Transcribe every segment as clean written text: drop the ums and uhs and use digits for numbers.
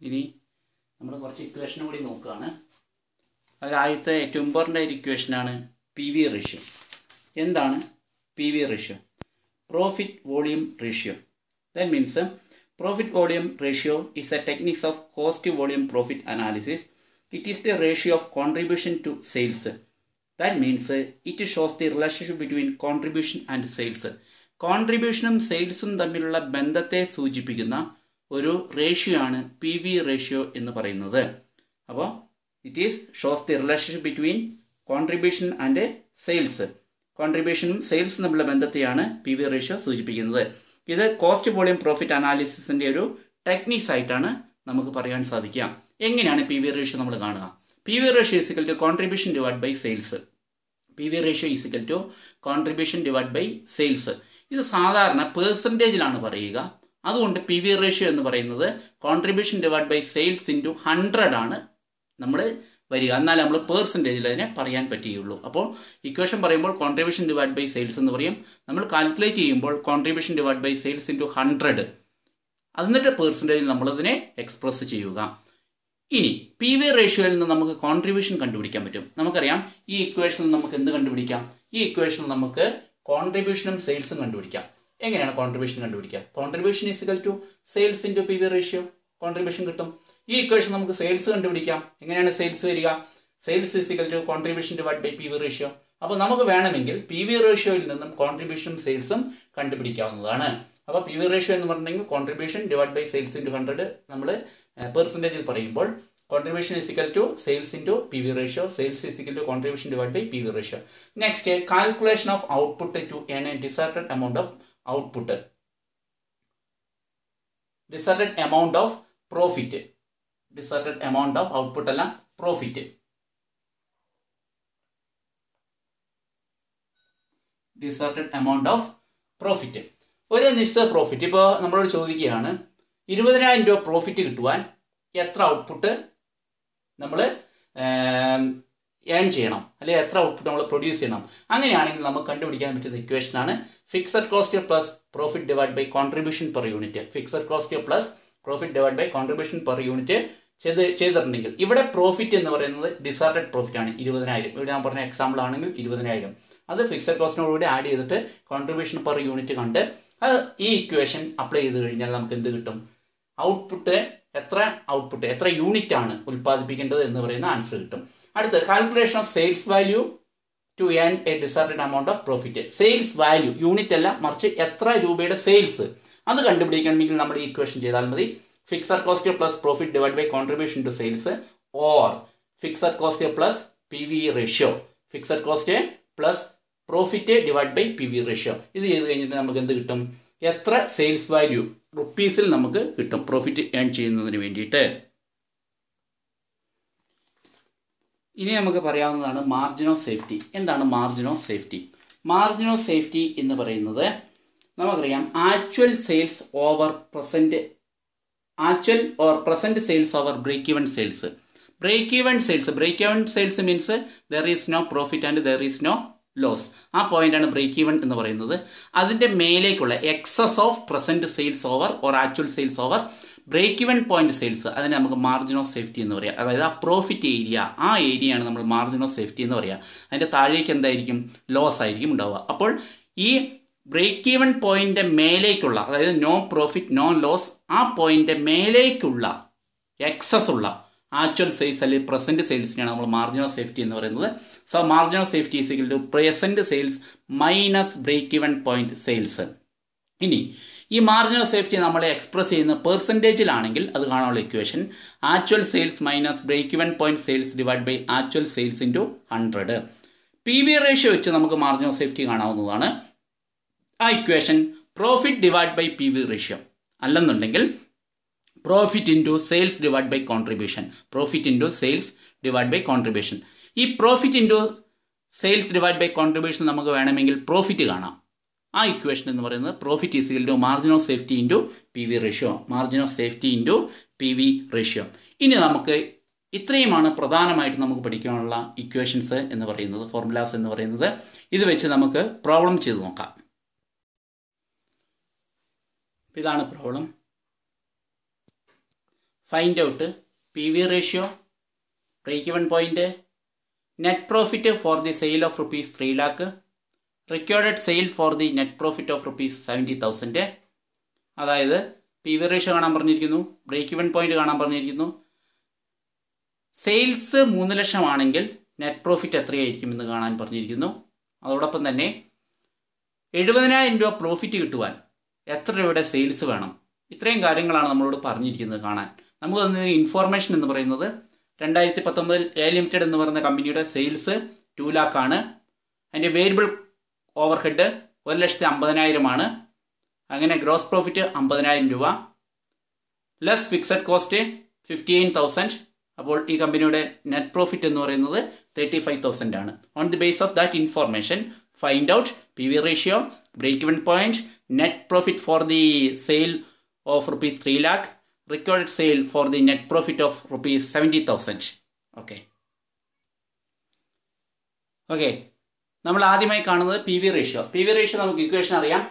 ഇനി നമ്മൾ കുറച്ച് ഇക്വേഷൻ കൂടി നോക്കുകയാണ്. അതിൽ ആദ്യത്തെ ഏറ്റവും ഇമ്പോർട്ടൻ്റ് ആയ ഇക്വേഷനാണ് പി വി റേഷ്യോ. എന്താണ് P V ratio? Profit volume ratio. That means profit volume ratio is a technique of cost volume profit analysis. It is the ratio of contribution to sales. That means it shows the relationship between contribution and sales. കോൺട്രിബ്യൂഷനും സെയിൽസും തമ്മിലുള്ള ബന്ധത്തെ സൂചിപ്പിക്കുന്ന ഒരു ratio ആണ് P V ratio എന്ന് പറയുന്നത്. അപ്പോൾ it is shows the relationship between contribution and sales. കോൺട്രിബ്യൂഷനും സെയിൽസും തമ്മിലുള്ള ബന്ധത്തെയാണ് പി വി റേഷ്യോ സൂചിപ്പിക്കുന്നത്. ഇത് കോസ്റ്റ് വോളിയം പ്രോഫിറ്റ് അനാലിസിസിൻ്റെ ഒരു ടെക്നിക്സ് ആയിട്ടാണ് നമുക്ക് പറയാൻ സാധിക്കുക. എങ്ങനെയാണ് പി വി റേഷ്യോ നമ്മൾ കാണുക? P V ratio is equal to contribution divide by sales. P V ratio is equal to contribution divide by sales. ഇത് സാധാരണ പേഴ്സൻറ്റേജിലാണ് പറയുക. അതുകൊണ്ട് പി വി റേഷ്യോ എന്ന് പറയുന്നത് contribution divide by sales into 100 ആണ് നമ്മൾ വരിക. എന്നാലും നമ്മൾ പേഴ്സൻറ്റേജിൽ അതിനെ പറയാൻ പറ്റുകയുള്ളൂ. അപ്പോൾ ഇക്വേഷൻ പറയുമ്പോൾ കോൺട്രിബ്യൂഷൻ ഡിവൈഡ് ബൈ സെയിൽസ് എന്ന് പറയും. നമ്മൾ കാൽക്കുലേറ്റ് ചെയ്യുമ്പോൾ contribution divide by sales into 100, എന്നിട്ട് പേഴ്സൻറ്റേജിൽ നമ്മളതിനെ എക്സ്പ്രസ് ചെയ്യുക. ഇനി പി വി റേഷ്യോയിൽ നിന്ന് നമുക്ക് കോൺട്രിബ്യൂഷൻ കണ്ടുപിടിക്കാൻ പറ്റും. നമുക്കറിയാം ഈ ഇക്വേഷനിൽ നമുക്ക് എന്ത് കണ്ടുപിടിക്കാം? ഈ ഇക്വേഷനിൽ നമുക്ക് കോൺട്രിബ്യൂഷനും സെയിൽസും കണ്ടുപിടിക്കാം. എങ്ങനെയാണ് കോൺട്രിബ്യൂഷൻ കണ്ടുപിടിക്കുക? Contribution is equal to sales into P V ratio. Contribution കിട്ടും. ഈ ഇക്വേഷൻ നമുക്ക് സെയിൽസ് കണ്ടുപിടിക്കാം. എങ്ങനെയാണ് സെയിൽസ് വരിക? Sales is equal to contribution divide by P V ratio. അപ്പോൾ നമുക്ക് വേണമെങ്കിൽ പി വി റേഷ്യോയിൽ നിന്നും കോൺട്രിബ്യൂഷനും സെയിൽസും കണ്ടുപിടിക്കാവുന്നതാണ്. അപ്പോൾ പി വി റേഷ്യോ എന്ന് പറഞ്ഞെങ്കിൽ contribution divide by sales into 100. നമ്മൾ പെർസെൻറ്റേജിൽ പറയുമ്പോൾ contribution is equal to sales into P V ratio, sales is equal to contribution divide by P V ratio. Next, calculation of output to earn a desired amount of output, desired amount of profit. Desired amount of output അല്ല, profit. Desired amount of profit. ഒരു നിശ്ചിത profit, ഇപ്പോൾ നമ്മളോട് ചോദിക്കുകയാണ് 20,000 രൂപ profit കിട്ടുവാൻ എത്ര output നമ്മൾ ഏൺ ചെയ്യണം, അല്ലെങ്കിൽ എത്ര ഔട്ട്പുട്ട് നമ്മൾ പ്രൊഡ്യൂസ് ചെയ്യണം. അങ്ങനെയാണെങ്കിൽ നമുക്ക് കണ്ടുപിടിക്കാൻ പറ്റുന്ന ഇക്വേഷനാണ് fixed cost plus profit divide by contribution per unit. Fixed cost plus profit divide by contribution per unit ചെയ്തിട്ടുണ്ടെങ്കിൽ ഇവിടെ പ്രോഫിറ്റ് എന്ന് പറയുന്നത് ഡിസൈർട്ടഡ് പ്രോഫിറ്റ് ആണ് 20,000. ഇവിടെ ഞാൻ പറഞ്ഞ എക്സാമ്പിൾ ആണെങ്കിൽ 20,000. അത് ഫിക്സഡ് കോസ്റ്റിനോടുകൂടി ആഡ് ചെയ്തിട്ട് കോൺട്രിബ്യൂഷൻ പെർ യൂണിറ്റ് കണ്ട് അത് ഈ ഇക്വേഷൻ അപ്ലൈ ചെയ്ത് കഴിഞ്ഞാൽ നമുക്ക് എന്ത് കിട്ടും? ഔട്ട്പുട്ട് എത്ര യൂണിറ്റ് ആണ് ഉൽപ്പാദിപ്പിക്കേണ്ടത് എന്ന് പറയുന്ന ആൻസർ കിട്ടും. അടുത്ത, calculation of sales value to earn a desired amount of profit. Sales value, unit അല്ല, മറിച്ച് എത്ര രൂപയുടെ സെയിൽസ്, അത് കണ്ടുപിടിക്കണമെങ്കിൽ നമ്മൾ ഈ ഇക്വേഷൻ ചെയ്താൽ മതി. Fixed cost plus profit divide by contribution to sales, or fixed cost plus P V ratio. Fixed cost plus profit divide by P V ratio. ഇത് ചെയ്ത് കഴിഞ്ഞിട്ട് നമുക്ക് എന്ത് കിട്ടും? എത്ര സെയിൽസ് വാല്യൂ റുപ്പീസിൽ നമുക്ക് കിട്ടും പ്രോഫിറ്റ് ഏൺ ചെയ്യുന്നതിന് വേണ്ടിയിട്ട്. ഇനി നമുക്ക് പറയാവുന്നതാണ് മാർജിൻ ഓഫ് സേഫ്റ്റി. എന്താണ് margin of safety? Margin of safety എന്ന് പറയുന്നത് നമുക്കറിയാം actual sales over present sales over break even sales. Break even sales means there is no profit and there is no loss. ആ പോയിന്റാണ് break even എന്ന് പറയുന്നത്. അതിന്റെ മേലേക്കുള്ള excess of present sales over or actual sales over break even point sales, അതിനെ നമുക്ക് margin of safety എന്ന് പറയാം. അതായത് ആ പ്രോഫിറ്റ് ഏരിയ, ആ ഏരിയയാണ് നമ്മൾ മാർജിൻ ഓഫ് സേഫ്റ്റി എന്ന് പറയുക. അതിന്റെ താഴേക്ക് എന്തായിരിക്കും? ലോസ് ആയിരിക്കും ഉണ്ടാവുക. അപ്പോൾ ഈ ബ്രേക്ക് ഈവൻ പോയിന്റ് മേലേക്കുള്ള, അതായത് നോ പ്രോഫിറ്റ് നോ ലോസ്, ആ പോയിന്റ് മേലേക്കുള്ള എക്സസ് ഉള്ള ആക്ച്വൽ സെയിൽസ് അല്ലെങ്കിൽ പ്രസന്റ് സെയിൽസിനെയാണ് നമ്മൾ മാർജിൻ ഓഫ് സേഫ്റ്റി എന്ന് പറയുന്നത്. So margin of safety is equal to present sales minus break even point sales. ഇനി ഈ മാർജിൻ ഓഫ് സേഫ്റ്റി നമ്മൾ എക്സ്പ്രസ് ചെയ്യുന്ന പെർസെൻറ്റേജിലാണെങ്കിൽ അത് കാണാനുള്ള equation actual sales minus break even point sales divide by actual sales into 100. P V ratio വെച്ച് നമുക്ക് margin of safety കാണാവുന്നതാണ്. ആ equation profit divide by P V ratio, അല്ലെന്നുണ്ടെങ്കിൽ profit into sales divide by contribution. Profit into sales divide by contribution. ഈ profit into sales divide by contribution നമുക്ക് വേണമെങ്കിൽ profit കാണാം. ആ ഇക്വേഷൻ എന്ന് പറയുന്നത് profit is equal to margin of safety into P V ratio. Margin of safety into P V ratio. ഇനി നമുക്ക് ഇത്രയുമാണ് പ്രധാനമായിട്ട് നമുക്ക് പഠിക്കാനുള്ള ഇക്വേഷൻസ് എന്ന് പറയുന്നത്, ഫോർമുലാസ് എന്ന് പറയുന്നത്. ഇത് വെച്ച് നമുക്ക് പ്രോബ്ലം ചെയ്ത് നോക്കാം. ഇതാണ് problem. Find out P V ratio, break even point, net profit for the sale of rupees 3 lakh, required sale for the net profit of rupees 70,000. അതായത് പി വി റേഷ്യോ കാണാൻ പറഞ്ഞിരിക്കുന്നു, ബ്രേക്ക് ഇവൻ പോയിന്റ് കാണാൻ പറഞ്ഞിരിക്കുന്നു. Sales 3 ലക്ഷം ആണെങ്കിൽ net profit എത്രയായിരിക്കും എന്ന് കാണാൻ പറഞ്ഞിരിക്കുന്നു. അതോടൊപ്പം തന്നെ 70,000 രൂപ പ്രോഫിറ്റ് കിട്ടുവാൻ എത്ര രൂപയുടെ സെയിൽസ് വേണം, ഇത്രയും കാര്യങ്ങളാണ് നമ്മളോട് പറഞ്ഞിരിക്കുന്നത് കാണാൻ. നമുക്ക് തന്ന ഇൻഫോർമേഷൻ എന്ന് പറയുന്നത് 2019 എ ലിമിറ്റഡ് എന്ന് പറയുന്ന കമ്പനിയുടെ സെയിൽസ് 2 lakh ആണ്. അതിൻ്റെ വേരിയബിൾ ഓവർഹെഡ് 1,50,000 ആണ്. അങ്ങനെ ഗ്രോസ് പ്രോഫിറ്റ് 50,000 രൂപ, ലെസ് ഫിക്സഡ് കോസ്റ്റ് 58,000. അപ്പോൾ ഈ കമ്പനിയുടെ നെറ്റ് പ്രോഫിറ്റ് എന്ന് പറയുന്നത് 35,000 ആണ്. On the base of that information find out P V ratio, break even point, net profit for the sale of rupees 3 lakh, required sale for the net profit of rupees 70,000. Okay, നമ്മൾ ആദ്യമായി കാണുന്നത് P V ratio. P V ratio നമുക്ക് equation അറിയാം.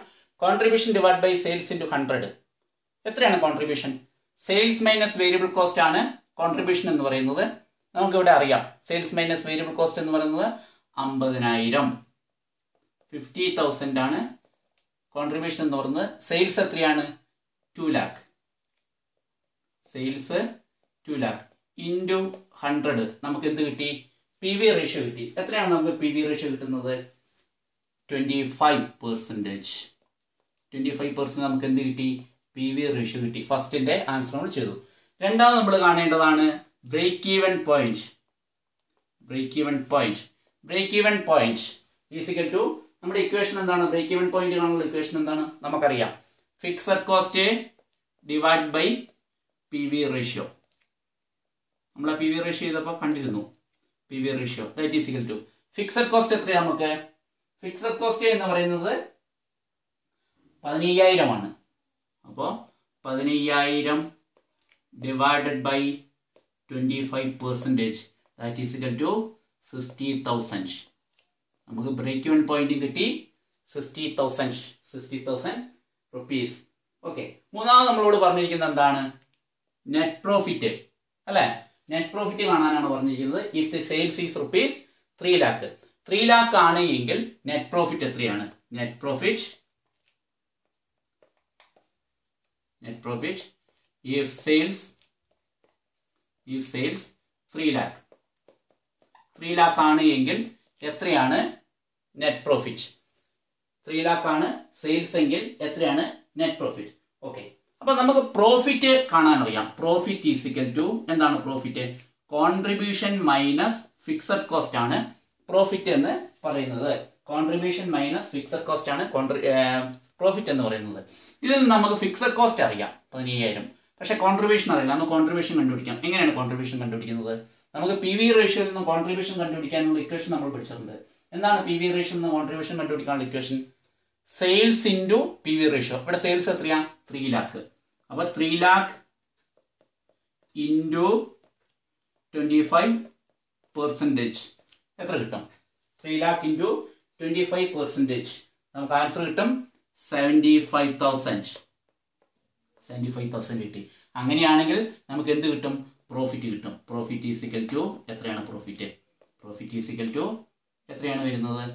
Contribution divide by sales into 100. എത്രയാണ് contribution? Sales minus variable cost ആണ് contribution എന്ന് പറയുന്നത്. നമുക്കിവിടെ അറിയാം സെയിൽസ് മൈനസ് വേരിയബിൾ കോസ്റ്റ് എന്ന് പറയുന്നത് 50,000. 50,000 ആണ് കോൺട്രിബ്യൂഷൻ എന്ന് പറയുന്നത്. സെയിൽസ് എത്രയാണ്? 2 lakh. സെയിൽസ് 2 lakh ഇൻറ്റു 100 നമുക്ക് എന്ത് കിട്ടി? പി വി റേഷ്യോ കിട്ടി. എത്രയാണ് നമുക്ക് പി വി റേഷ്യോ കിട്ടുന്നത്? 25%. 25% നമുക്ക് എന്ത് കിട്ടി? പി വി റേഷ്യോ കിട്ടി. ഫസ്റ്റിന്റെ ആൻസർ നമ്മൾ ചെയ്തു. രണ്ടാമത് നമ്മൾ കാണേണ്ടതാണ് break even point. Break even point. Break even point is equal to നമ്മുടെ ഇക്വേഷൻ എന്താണ്? ബ്രേക്ക് ഈവൻ പോയിന്റ് കാണുന്ന ഇക്വേഷൻ എന്താണ്? നമുക്കറിയാം, fixed cost divide by P V ratio. നമ്മൾ പി വി റേഷ്യോ ചെയ്തപ്പോൾ കണ്ടിരുന്നു. P V ratio that is equal to fixed cost എത്രയാണ് നമുക്ക്? ഫിക്സഡ് കോസ്റ്റ് എന്ന് പറയുന്നത് 15,000 ആണ്. അപ്പോൾ 15,000 divided by 25%, that is equal to 60,000. നമുക്ക് ബ്രേക്ക് ഇവൻ പോയിന്റ് കിട്ടി 60,000 റുപ്പീസ്. ഓക്കെ, മൂന്നാമത് നമ്മളോട് പറഞ്ഞിരിക്കുന്നത് എന്താണ്? നെറ്റ് പ്രോഫിറ്റ് അല്ലെ? നെറ്റ് പ്രോഫിറ്റ് കാണാനാണ് പറഞ്ഞിരിക്കുന്നത്. If the sales is rupees 3 lakh. 3 lakh ആണ് എങ്കിൽ നെറ്റ് പ്രോഫിറ്റ് എത്രയാണ്? Net profit if sales 3 lakh. 3 lakh ആണ് എങ്കിൽ എത്രയാണ് നെറ്റ് പ്രോഫിറ്റ്? 3 lakh ആണ് സെയിൽസ് എങ്കിൽ എത്രയാണ് നെറ്റ് പ്രോഫിറ്റ്? ഓക്കെ, അപ്പൊ നമുക്ക് പ്രോഫിറ്റ് കാണാൻ അറിയാം. പ്രോഫിറ്റ് ഈസ് ഇക്വൽ ടു എന്താണ്? Profit contribution minus fixed cost ആണ് പ്രോഫിറ്റ് എന്ന് പറയുന്നത്. കോൺട്രിബ്യൂഷൻ മൈനസ് ഫിക്സഡ് കോസ്റ്റ് ആണ് പ്രോഫിറ്റ് എന്ന് പറയുന്നത്. ഇതിൽ നമുക്ക് ഫിക്സഡ് കോസ്റ്റ് അറിയാം 15,000, പക്ഷെ കോൺട്രിബ്യൂഷൻ അറിയില്ല. നമുക്ക് കോൺട്രിബ്യൂഷൻ കണ്ടുപിടിക്കാം. എങ്ങനെയാണ് കോൺട്രിബ്യൂഷൻ കണ്ടുപിടിക്കുന്നത്? നമുക്ക് പി വി റേഷ്യോയിൽ നിന്ന് കോൺട്രിബ്യൂഷൻ കണ്ടുപിടിക്കാനുള്ള ഇക്വേഷൻ നമ്മൾ പഠിച്ചിട്ടുണ്ട്. എന്താണ് പി വി റേഷ്യോയിൽ നിന്ന് കോൺട്രിബ്യൂഷൻ കണ്ടുപിടിക്കാനുള്ള equation? Sales into P V ratio. ഇവിടെ സെയിൽസ് എത്രയാ? 3 lakh. അപ്പൊ 3 lakh ഇൻറ്റു 25% എത്ര കിട്ടും? 3 lakh ഇൻറ്റു 25% നമുക്ക് ആൻസർ കിട്ടും 75,000 കിട്ടി. അങ്ങനെയാണെങ്കിൽ നമുക്ക് എന്ത് കിട്ടും? പ്രോഫിറ്റ് കിട്ടും. പ്രോഫിറ്റ് ഈസ് ഇക്വൽ ടു എത്രയാണ്? പ്രോഫിറ്റ് ഈസ് ഇക്വൽ ടു എത്രയാണ് വരുന്നത്?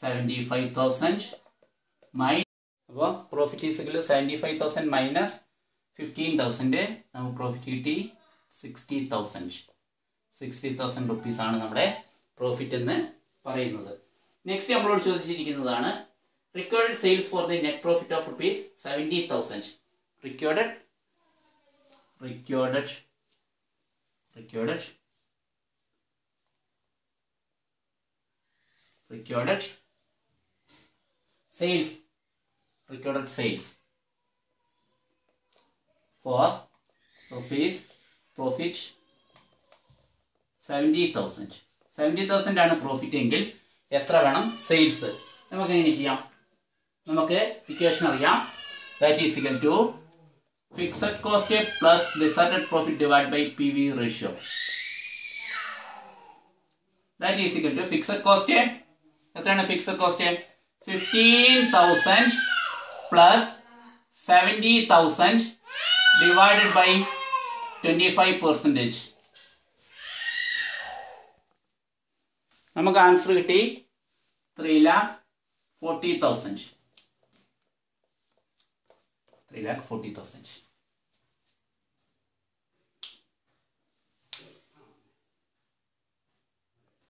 75,000 അപ്പോൾ profit is equal to 75,000 minus 15,000 നമുക്ക് പ്രോഫിറ്റ് കിട്ടി 60,000 റുപ്പീസ് ആണ് നമ്മുടെ പ്രോഫിറ്റ് എന്ന് പറയുന്നത്. നെക്സ്റ്റ് നമ്മളോട് ചോദിച്ചിരിക്കുന്നതാണ് recorded sales for the net profit of rupees 70,000. recorded sales for rupees profit 70,000 ആണ് പ്രോഫിറ്റ് എങ്കിൽ എത്ര വേണം സെയിൽസ്? നമുക്ക് എങ്ങനെ ചെയ്യാം? നമുക്ക് ഇക്വേഷൻ അറിയാം. That is equal to fixed cost plus resulted profit divide by P V ratio. That is equal to fixed cost എത്രയാണ്? Fixed cost 15,000 plus 70,000 divided by 25%. നമുക്ക് ആൻസർ കിട്ടി 3,40,000. 3,40,000.